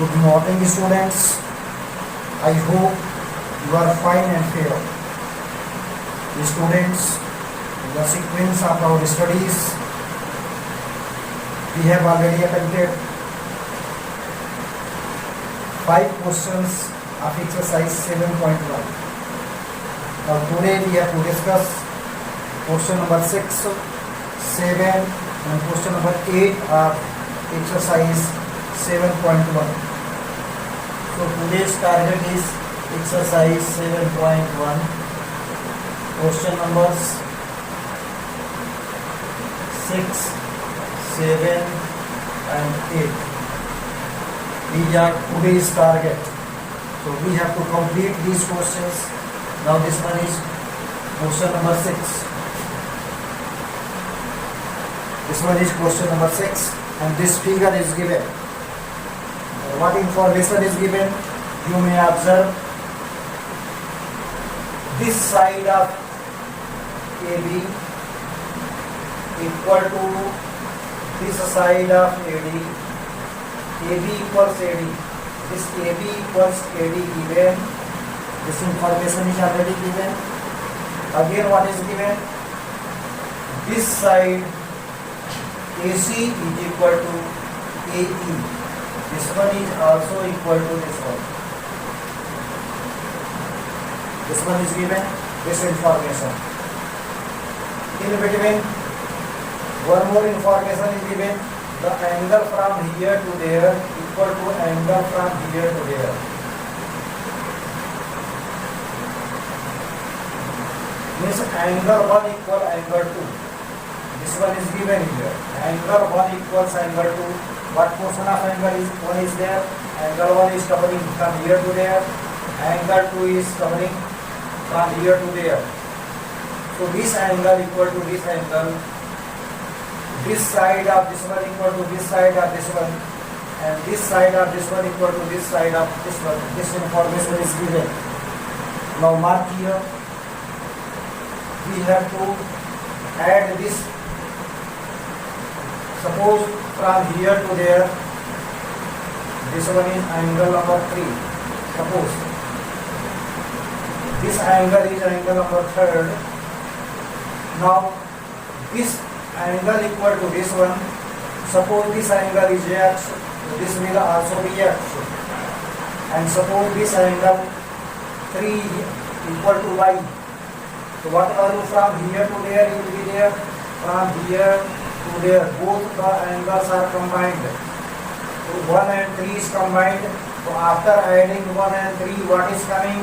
Good morning, students. I hope you are fine and fair. Students, in the sequence of our studies, we have already attempted 5 questions of exercise 7.1. Now today we have to discuss question number 6, 7 and question number 8 of exercise 7.1. So today's target is exercise 7.1. Question numbers 6, 7 and 8. These are today's target. So we have to complete these questions. Now this one is question number 6. This one is question number 6 and this figure is given. What information is given? You may observe this side of AB equal to this side of AD. AB equals AD. This AB equals AD given. This information is already given. Again, what is given? This side AC is equal to AE. This one is also equal to this one. This one is given, this information. In between, one more information is given. The angle from here to there equal to angle from here to there. Means angle 1 equal angle 2. This one is given here. Angle 1 equals angle 2. What portion of angle is 1 is there? Angle 1 is covering from here to there. Angle 2 is covering from here to there. So this angle equal to this angle. This side of this one equal to this side of this one. And this side of this one equal to this side of this one. This information is given. Now mark here. We have to add this. Suppose from here to there, this one is angle number 3. Suppose this angle is angle number 3rd. Now this angle equal to this one. Suppose this angle is x, so this will also be x. And suppose this angle 3 equal to y. So what value from here to there it will be there? From here to there, both the angles are combined. So 1 and 3 is combined. So after adding 1 and 3, what is coming?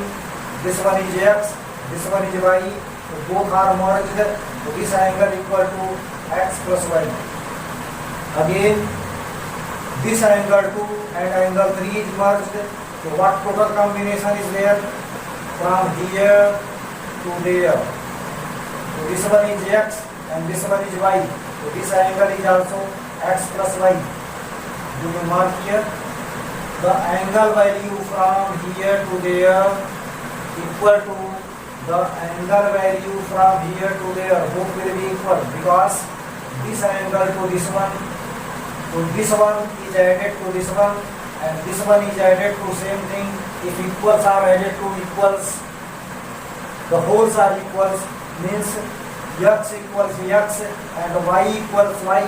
This one is x, this one is y. So both are merged. So this angle equal to x plus y. Again, this angle 2 and angle 3 is merged. So what total combination is there? From here to there. So this one is x and this one is y. So this angle is also x plus y. You will mark here. The angle value from here to there equal to the angle value from here to there. Both will be equal because this angle to this one. So this one is added to this one and this one is added to same thing. If equals are added to equals, the wholes are equals, means x equals x and y equals y.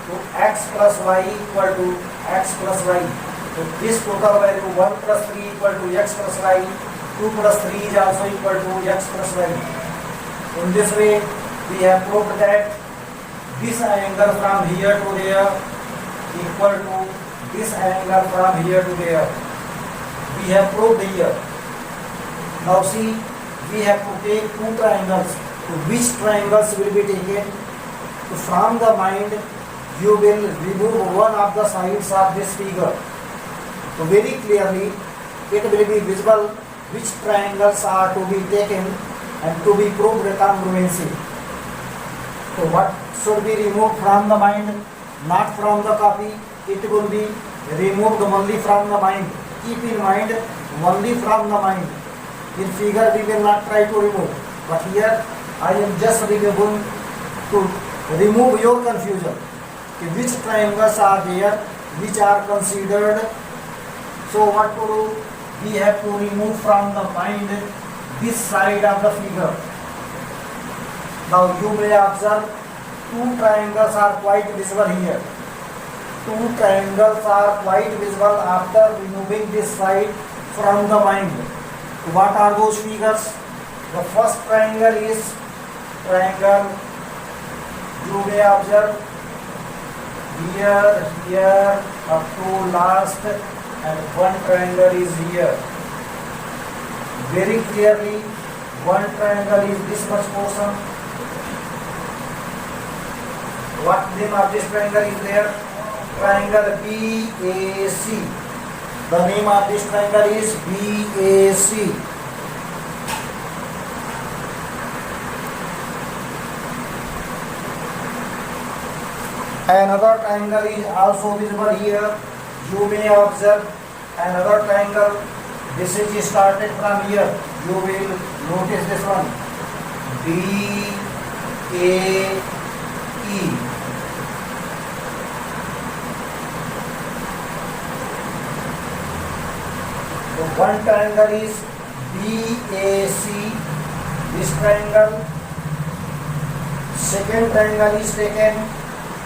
So x plus y equal to x plus y. So this total value 1 plus 3 equal to x plus y. 2 plus 3 is also equal to x plus y. In this way, we have proved that this angle from here to there equal to this angle from here to there. We have proved here. Now see, we have to take 2 triangles. So which triangles will be taken? So from the mind, you will remove one of the sides of this figure. So very clearly, it will be visible which triangles are to be taken and to be proved congruency. So what should be removed from the mind? Not from the copy. It will be removed only from the mind. Keep in mind, only from the mind. In figure, we will not try to remove. But here, I am just removing to remove your confusion. Which triangles are there which are considered So what to do? We have to remove from the mind this side of the figure. Now you may observe two triangles are quite visible here. Two triangles are quite visible after removing this side from the mind. What are those figures? The first triangle is triangle, you may observe here, here, up to last, and one triangle is here. Very clearly, one triangle is this much portion. What name of this triangle is there? Triangle BAC. The name of this triangle is BAC. Another triangle is also visible here. You may observe another triangle. This is started from here. You will notice this one. BAE. So one triangle is BAC. This triangle. Second triangle is taken.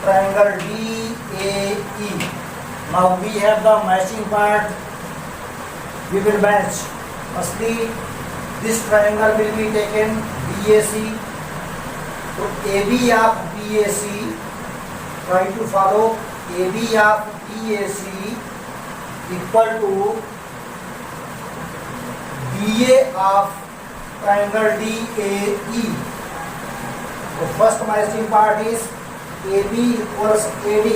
Triangle DAE. Now we have the matching part. We will match. Firstly, this triangle will be taken BAC. So AB of BAC. Try to follow. AB of BAC equal to BA of triangle DAE. The first matching part is AB equals AD.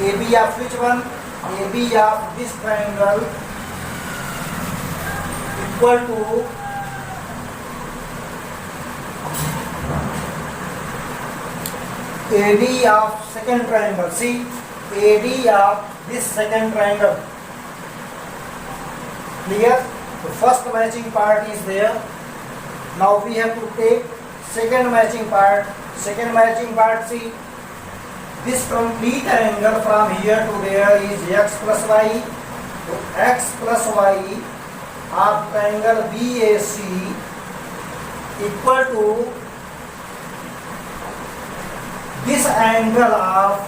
AB of which one? AB of this triangle equal to AD of second triangle. See, AD of this second triangle. Clear? The first matching part is there. Now we have to take second matching part. Second matching part, see, this complete angle from here to there is x plus y. So x plus y of triangle BAC equal to this angle of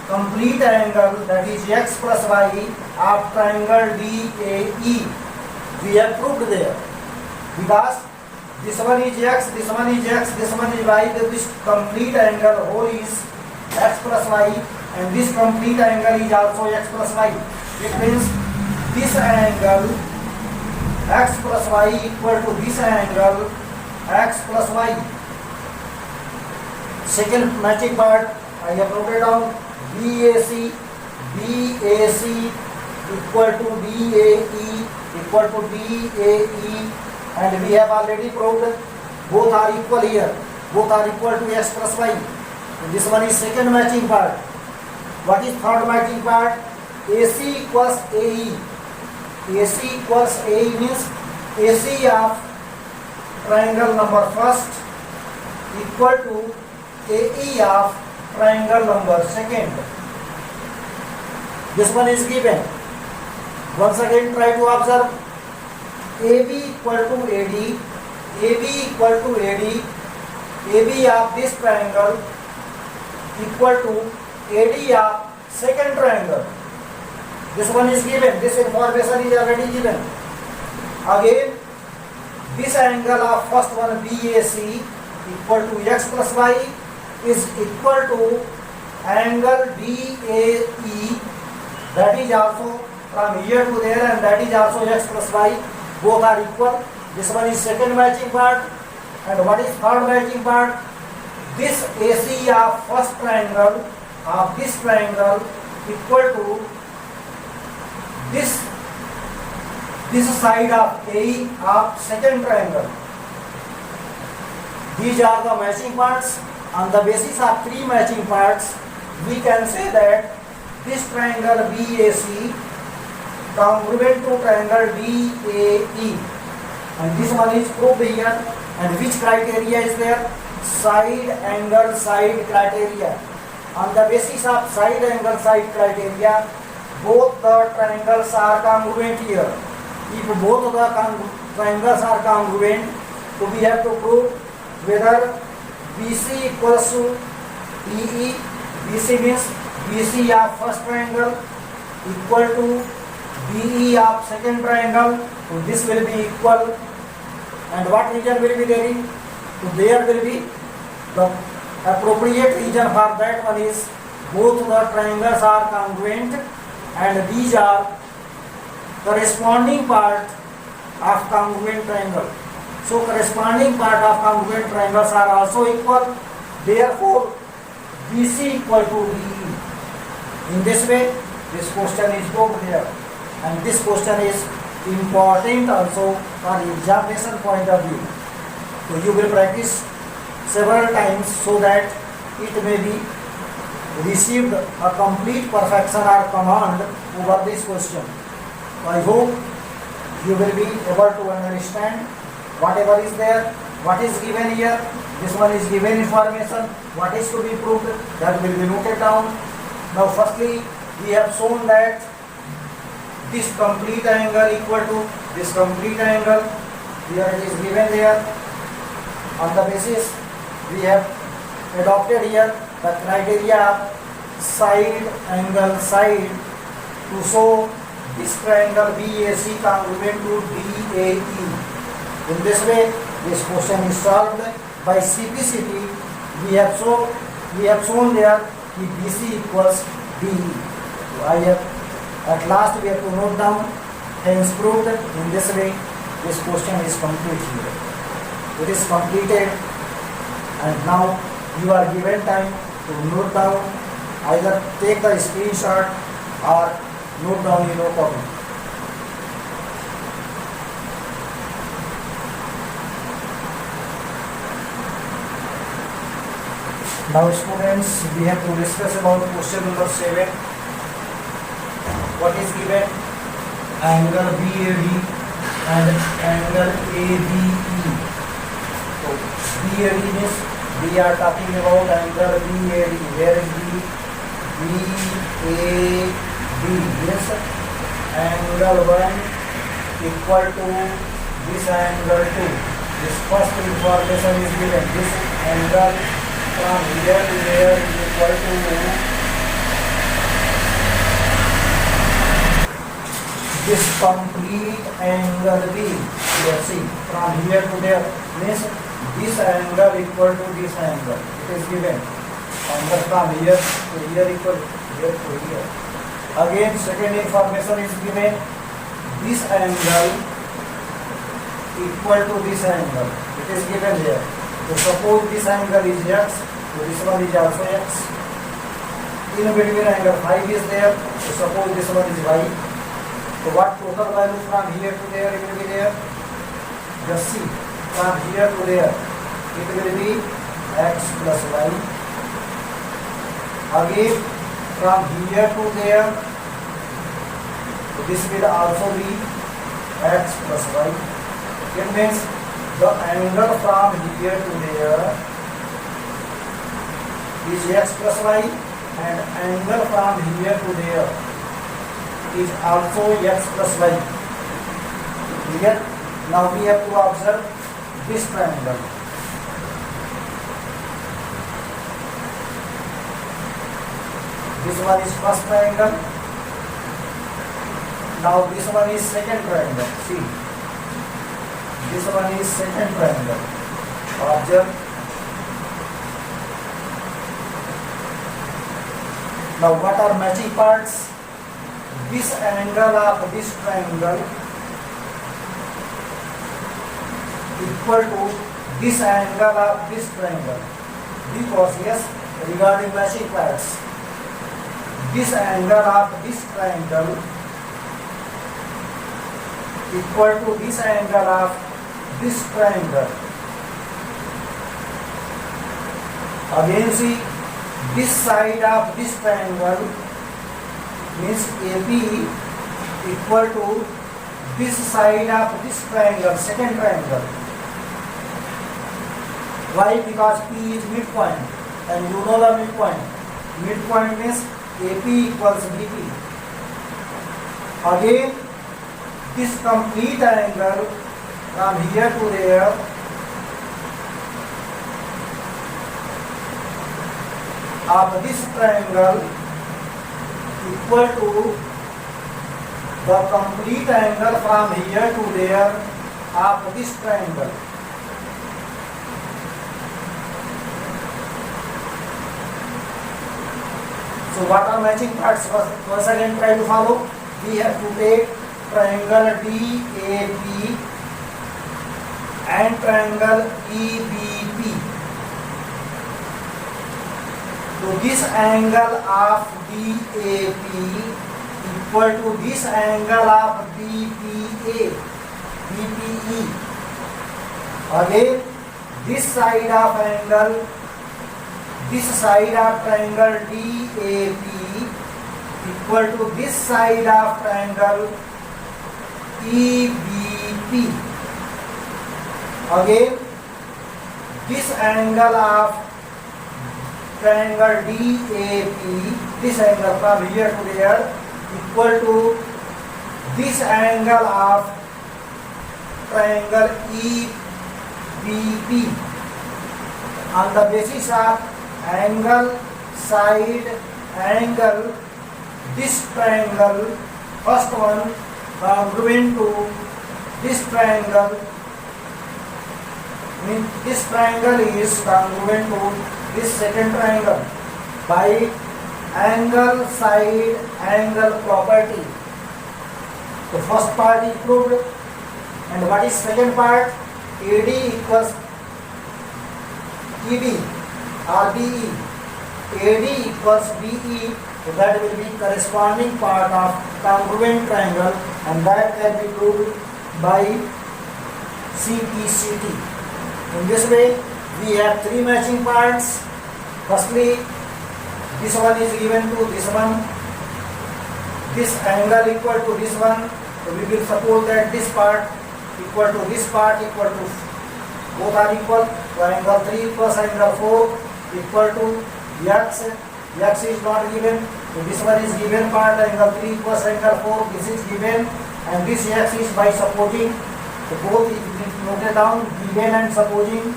complete angle, that is x plus y of triangle DAE. We have proved there because this one is x, this one is x, this one is y. This complete angle whole is x plus y, and this complete angle is also x plus y. It means this angle x plus y equal to this angle x plus y. Second matching part, I have noted down BAC equal to DAE equal to DAE. And we have already proved both are equal here. Both are equal to x plus y. And this one is second matching part. What is third matching part? AC equals AE. AC equals AE means AC of triangle number first equal to AE of triangle number second. This one is given. Once again try to observe. AB equal to AD, AB equal to AD, AB of this triangle equal to AD of second triangle. This one is given, this information is already given. Again, this angle of first one BAC equal to x plus y is equal to angle DAE, that is also from here to there, and that is also x plus y. Both are equal. This one is second matching part. And what is third matching part? This AC of first triangle of this triangle equal to this side of AE of second triangle. These are the matching parts. On the basis of three matching parts, we can say that this triangle BAC congruent to triangle DAE, and this one is proved here. And which criteria is there? Side angle side criteria. On the basis of side angle side criteria, both the triangles are congruent here. If both the triangles are congruent, so we have to prove whether BC equals to EE. BC means BC of first triangle equal to BE of second triangle. So this will be equal. And what region will be there? So there will be the appropriate region for that one is both the triangles are congruent and these are corresponding part of congruent triangle. So corresponding part of congruent triangles are also equal. Therefore, BC equal to DE. In this way, this question is proved here, and this question is important also for examination point of view. So you will practice several times so that it may be received a complete perfection or command over this question. So I hope you will be able to understand whatever is there, what is given here. This one is given information, what is to be proved, that will be noted down. Now firstly, we have shown that this complete angle equal to this complete angle. Here it is given there. On the basis, we have adopted here the criteria of side angle side to show this triangle BAC congruent to DAE. In this way, this question is solved by CPCT. We have shown there that BC equals DE. So at last we have to note down, hence proved. In this way, this question is complete here. It is completed, and now you are given time to note down, either take the screenshot or note down in your copy. Now students, we have to discuss about question number 7. What is given? Angle BAD and angle ABE. So BAD means we are talking about angle BAD. Where is BAD? Yes, angle 1 equal to this angle 2. This first information is given. This angle from here to there is equal to this complete angle B. Here see, from here to there means this angle equal to this angle. It is given. Angle from here to here equal to here to here. Again, second information is given. This angle equal to this angle. It is given here. So suppose this angle is x, so this one is also x. In between angle 5 is there, so suppose this one is y. So what total value from here to there it will be there? Just see, from here to there it will be x plus y. Again from here to there, so this will also be x plus y. It means the angle from here to there is x plus y, and angle from here to there is also x plus y. Clear? Now we have to observe this triangle. This one is first triangle. Now this one is second triangle. See, this one is second triangle. Observe. Now what are matching parts? This angle of this triangle equal to this angle of this triangle, because yes, regarding matching parts, this angle of this triangle equal to this angle of this triangle. Again see, this side of this triangle means AP equal to this side of this triangle, second triangle. Why? Because P is midpoint, and you know the midpoint. Midpoint means AP equals BP. Again, this complete angle from here to there of this triangle equal to the complete angle from here to there of this triangle. So what are matching parts? Once again try to follow. We have to take triangle DAP and triangle EBP. So this angle of DAP equal to this angle of BPE. Again, this side of angle, this side of triangle DAP equal to this side of triangle EBP. Again, this angle of triangle DAP, this angle from here to there equal to this angle of triangle EBP. On the basis of angle, side, angle, this triangle, first one congruent to this triangle, means this triangle is congruent to this second triangle by angle, side, angle property. The first part is proved, and what is second part? AD equals ED or BE. AD equals BE, so that will be corresponding part of congruent triangle, and that can be proved by CPCT. In this way, we have three matching parts. Firstly, this one is given to this one, this angle equal to this one, so we will suppose that this part equal to this part equal to, both are equal, so angle 3 plus angle 4 equal to x. X is not given, so this one is given part, angle 3 plus angle 4, this is given, and this x is by supposing, so both is noted down, given and supposing.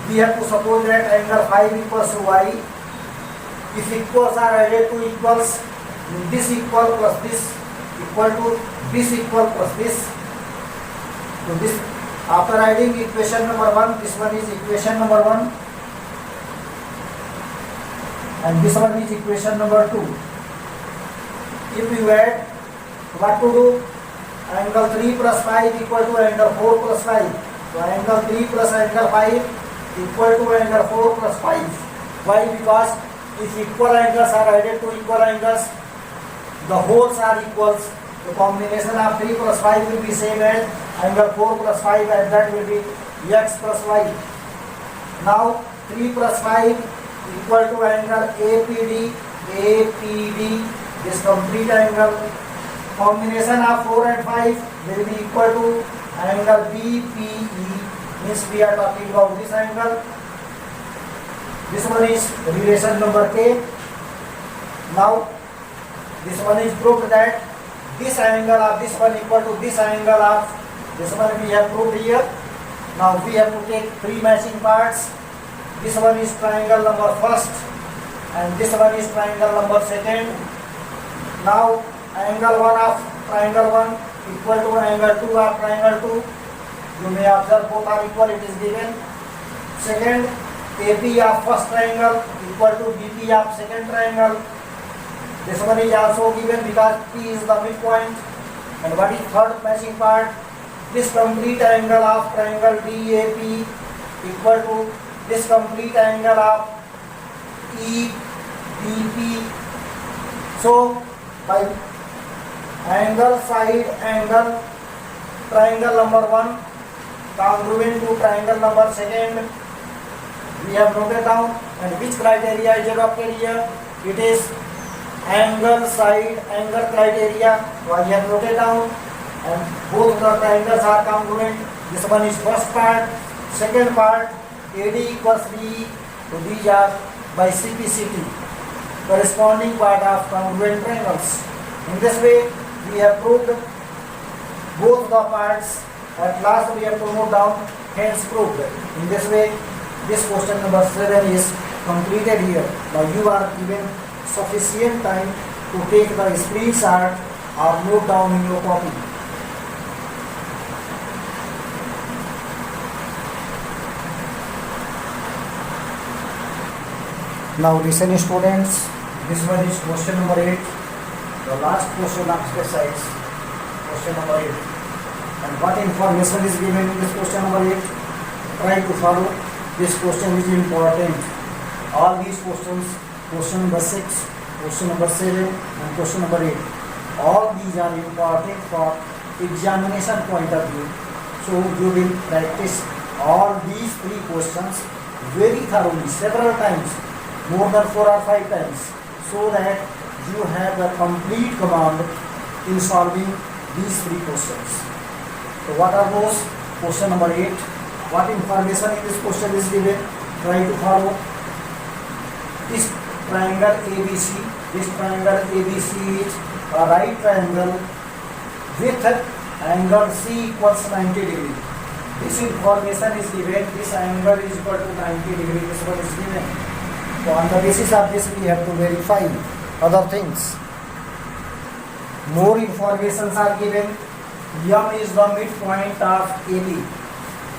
We have to suppose that angle 5 equals to y. If equals are added to equals, this equal plus this equal to this equal plus this. So this, after adding equation number 1, this one is equation number 1, and this one is equation number 2. If you add, what to do? Angle 3 plus 5 equal to angle 4 plus 5. So angle 3 plus angle 5 equal to angle 4 plus 5. Why? Because if equal angles are added to equal angles, the wholes are equals. The combination of 3 plus 5 will be same as angle 4 plus 5, and that will be x plus y. Now 3 plus 5 equal to angle APD, this complete angle. Combination of 4 and 5 will be equal to angle BPE, means we are talking about this angle. This one is relation number K. Now this one is proved that this angle of this one equal to this angle of this one, we have proved here. Now we have to take three matching parts. This one is triangle number first, and this one is triangle number second. Now angle 1 of triangle 1 equal to angle 2 of triangle 2. You may observe both are equal, it is given. Second, AP of first triangle equal to BP of second triangle. This one is also given because P is the midpoint. And what is third matching part? This complete angle of triangle DAP equal to this complete angle of EBP. So by angle, side, angle, triangle number 1 congruent to triangle number second, we have noted down. And which criteria is adopted here? It is angle, side, angle criteria. So I have noted down, and both the triangles are congruent. This one is first part. Second part, AD equals B. So these are by CPCT, corresponding part of congruent triangles. In this way, we have proved both the parts. At last we have to note down hence proved. In this way, this question number 7 is completed here. Now you are given sufficient time to take the screenshot or note down in your copy. Now listen students, this one is question number 8, the last question of exercise, question number 8. And what information is given in this question number 8? Try to follow. This question is important. All these questions, question number 6, question number 7 and question number 8, all these are important for examination point of view. So you will practice all these 3 questions very thoroughly, several times, more than 4 or 5 times, so that you have a complete command in solving these 3 questions. So what are those? Question number 8. What information in this question is given? Try to follow. This triangle ABC, is a right triangle with angle C equals 90 degree. This information is given. This angle is equal to 90 degree. This one is given. So on the basis of this, we have to verify other things. More informations are given. M is the midpoint of AB.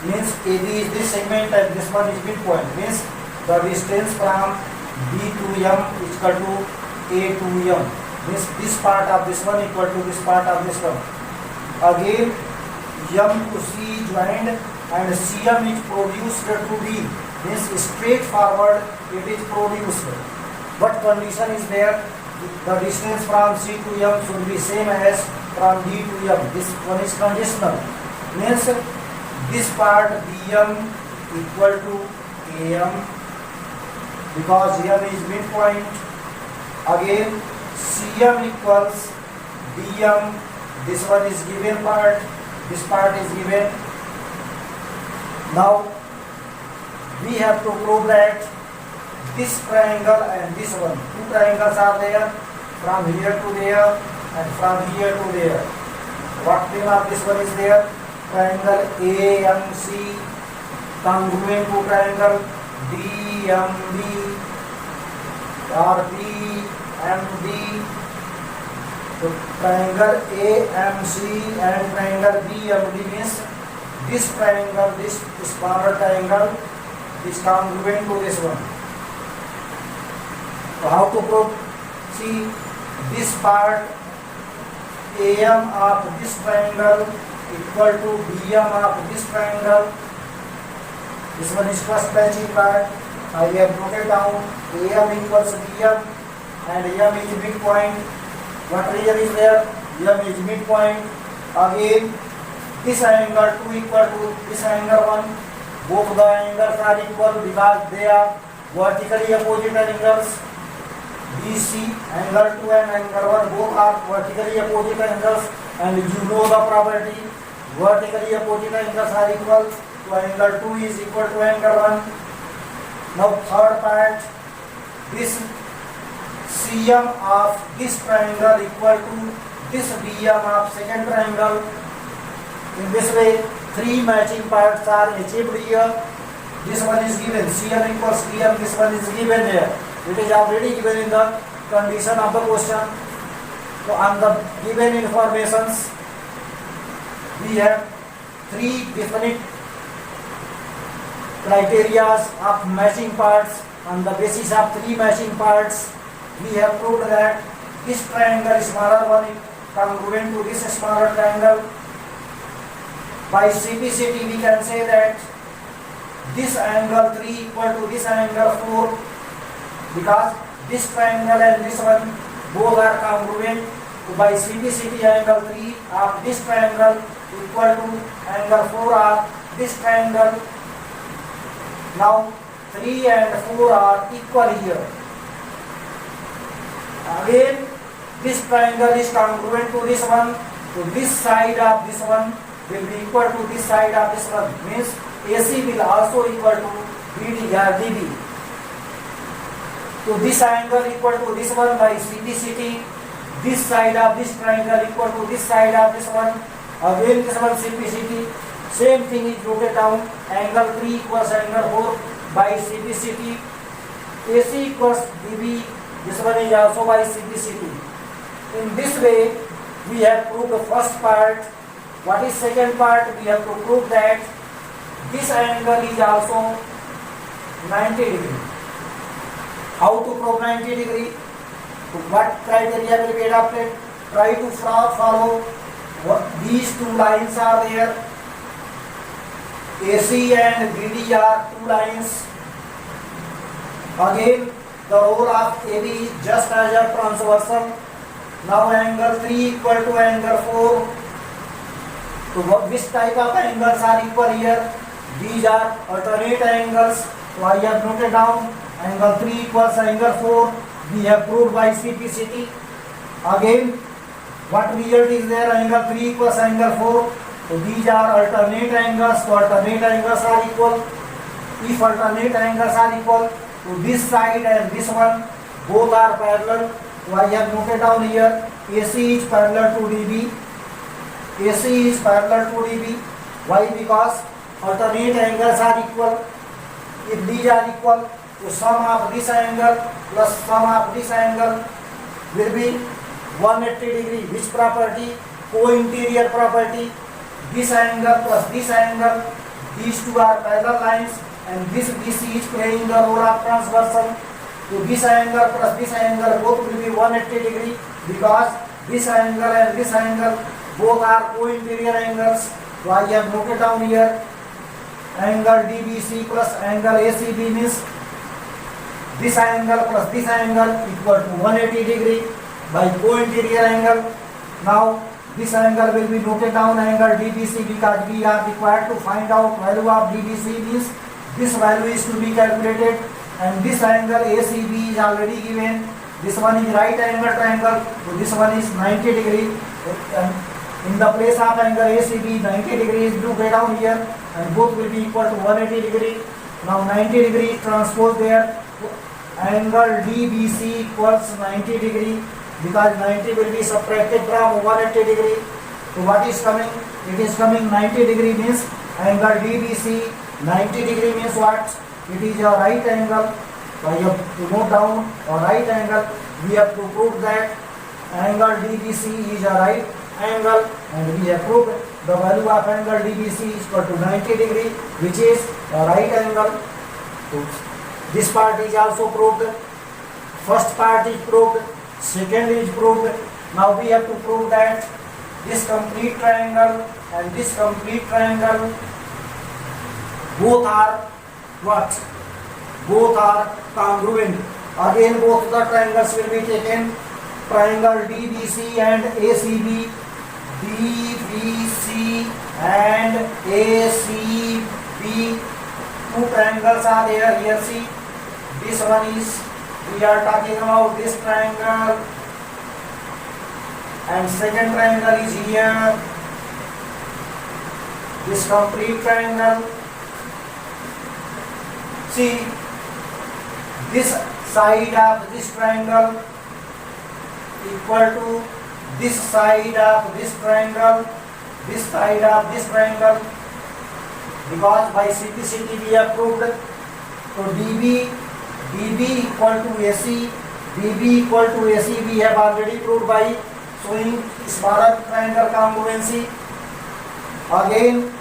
Means AB is this segment and this one is midpoint. Means the distance from B to M is equal to A to M. Means this part of this one equal to this part of this one. Again, M to C joined and CM is produced to B. Means straightforward it is produced. What condition is there? The distance from C to M should be same as from D to M. This one is conditional. Means this part BM equal to AM because M is midpoint. Again CM equals BM. This one is given part. This part is given. Now we have to prove that this triangle and this one, 2 triangles are there from here to there and from here to there. What name of this one is there? Triangle AMC congruent to triangle DMB or BMD. So triangle AMC and triangle BMD means this triangle, this smaller triangle is congruent to this one. So how to prove? See, this part AM of this triangle equal to BM of this triangle. This one is first matching part. I have broken down. AM equals BM and M is midpoint. What reason is there? M is midpoint. Again, this angle 2 equal to this angle 1. Both the angles are equal because they are vertically opposite angles. BC, angle 2 and angle 1 both are vertically opposite angles, and you know the property, vertically opposite angles are equal, so angle 2 is equal to angle 1. Now third part, this CM of this triangle equal to this BM of second triangle. In this way, 3 matching parts are achieved here. This one is given, CM equals BM, this one is given here. It is already given in the condition of the question. So on the given informations, we have 3 different criteria of matching parts. On the basis of 3 matching parts, we have proved that this triangle is smaller one is congruent to this smaller triangle. By simplicity, we can say that this angle 3 equal to this angle 4 because this triangle and this one both are congruent. So by simplicity, angle 3 of this triangle equal to angle 4 of this triangle. Now 3 and 4 are equal here. Again, this triangle is congruent to this one, so this side of this one will be equal to this side of this one. Means AC will also equal to BD or DB. So this angle equal to this one by simplicity, this side of this triangle equal to this side of this one. Again this one simplicity, same thing is noted down. Angle 3 equals angle 4 by simplicity. AC equals DB, this one is also by simplicity. In this way we have proved the first part. What is second part? We have to prove that this angle is also 90 degree. How to prove 90 degree? What criteria will be adopted? Try to follow what these two lines are there. AC and BD are two lines. Again, the role of AB is just as a transversal. Now angle 3 equal to angle 4. So which type of angles are equal here? These are alternate angles. So I have noted down angle 3 equals angle 4. We have proved by simplicity. Again, what result is there? Angle 3 equals angle 4. So these are alternate angles. So alternate angles are equal. If alternate angles are equal, so this side and this one both are parallel. So I have noted down here AC is parallel to DB. AC is parallel to DB. Why? Because alternate angles are equal. If these are equal, so sum of this angle plus sum of this angle will be 180 degree. Which property? Co-interior property. This angle plus this angle, these two are parallel lines, and this BC is playing the role of transversal. So this angle plus this angle both will be 180 degree, because this angle and this angle both are co-interior angles. So I have noted down here angle DBC plus angle ACB means this angle plus this angle equal to 180 degree by co-interior angle. Now this angle will be noted down angle DBC, because we are required to find out value of DBC means this value is to be calculated, and this angle ACB is already given. This one is right angle triangle, so this one is 90 degree. And in the place of angle ACB, 90 degree is noted down here, and both will be equal to 180 degree. Now 90 degree transpose there. Angle DBC equals 90 degree, because 90 will be subtracted from 180 degree. So what is coming? It is coming 90 degree means angle DBC 90 degree means what? It is a right angle. So you have to note down a right angle. We have to prove that angle DBC is a right angle, and we have proved the value of angle DBC is equal to 90 degree, which is a right angle. So this part is also proved. First part is proved. Second is proved. Now we have to prove that this complete triangle and this complete triangle both are what? Both are congruent. Again both the triangles will be taken. Triangle DBC and ACB. DBC and ACB. Two triangles are there. Here see. This one is, we are talking about this triangle, and second triangle is here. This complete triangle. See, this side of this triangle equal to this side of this triangle, this side of this triangle, because by simplicity we have proved. So DB equal to AC, DB equal to AC we have already proved by showing smaller triangle congruency. Again,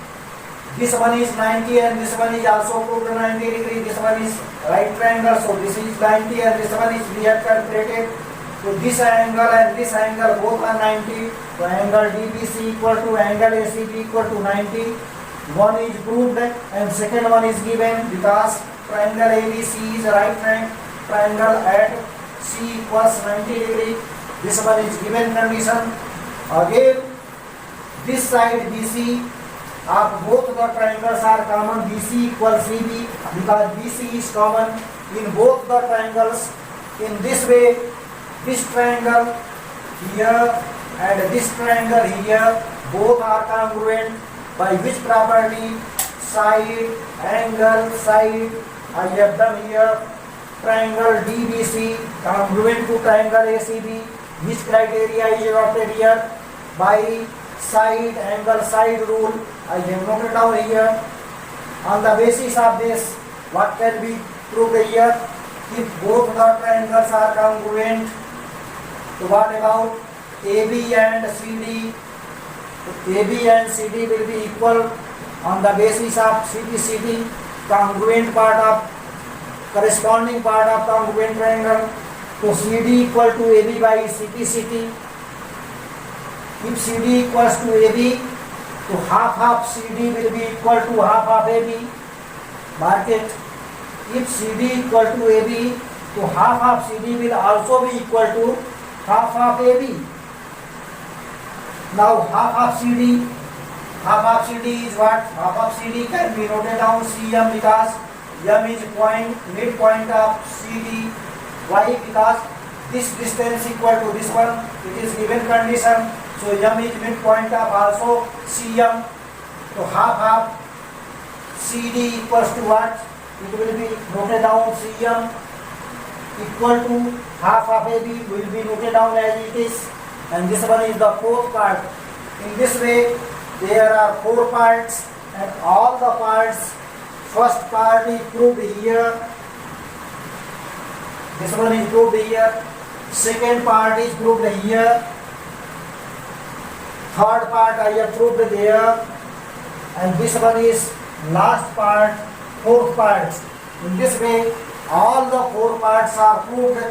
this one is 90 and this one is also proved 90 degree. This one is right triangle, so this is 90 and this one is we have calculated. So this angle and this angle both are 90. So angle DBC equal to angle ACB equal to 90. One is proved and second one is given, because triangle ABC is a right triangle at C equals 90 degree. This one is given condition. Again, this side BC of both the triangles are common. BC equals CB, because BC is common in both the triangles. In this way, this triangle here and this triangle here both are congruent. By which property? Side, angle, side. I have done here triangle DBC congruent to triangle ACB, which criteria is adopted here? By side angle side rule. I have noted down here. On the basis of this, what can be proved here? If both the triangles are congruent, so what about AB and CD? AB and CD will be equal on the basis of CD, congruent part of corresponding part of congruent triangle. So CD equal to AB by CD. If CD equals to AB, so half of CD will be equal to half of AB. Mark it. If CD equal to AB, so half of CD will also be equal to half of AB. Now half of CD is what? Half of CD can be noted down CM because M is midpoint of CD. Why? Because this distance equal to this one. It is given condition. So M is midpoint of also CM. So half of CD equals to what? It will be noted down CM equal to half of AB will be noted down as it is. And this one is the fourth part. In this way, there are 4 parts and all the parts. First part is proved here. This one is proved here. Second part is proved here. Third part I have proved there. And this one is last part, fourth part. In this way, all the 4 parts are proved.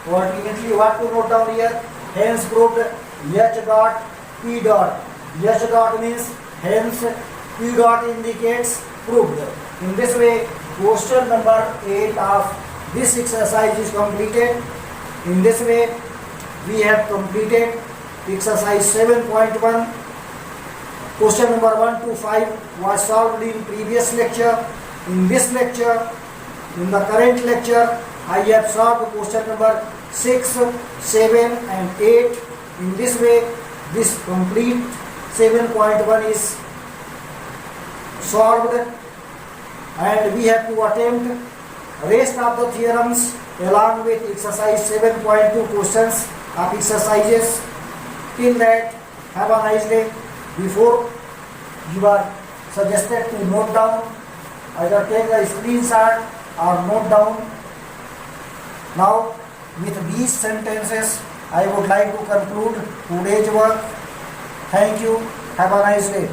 Ultimately, what to note down here? Hence proved H dot P dot. H dot means hence, P dot indicates proved. In this way, question number 8 of this exercise is completed. In this way, we have completed exercise 7.1. Question number 1 to 5 was solved in previous lecture. In this lecture, in the current lecture, I have solved question number 6, 7 and 8. In this way, this complete 7.1 is solved and we have to attempt rest of the theorems along with exercise 7.2 questions of exercises. Till that, have a nice day. Before you are suggested to note down, either take a screenshot or note down. Now, with these sentences, I would like to conclude today's work. Thank you. Have a nice day.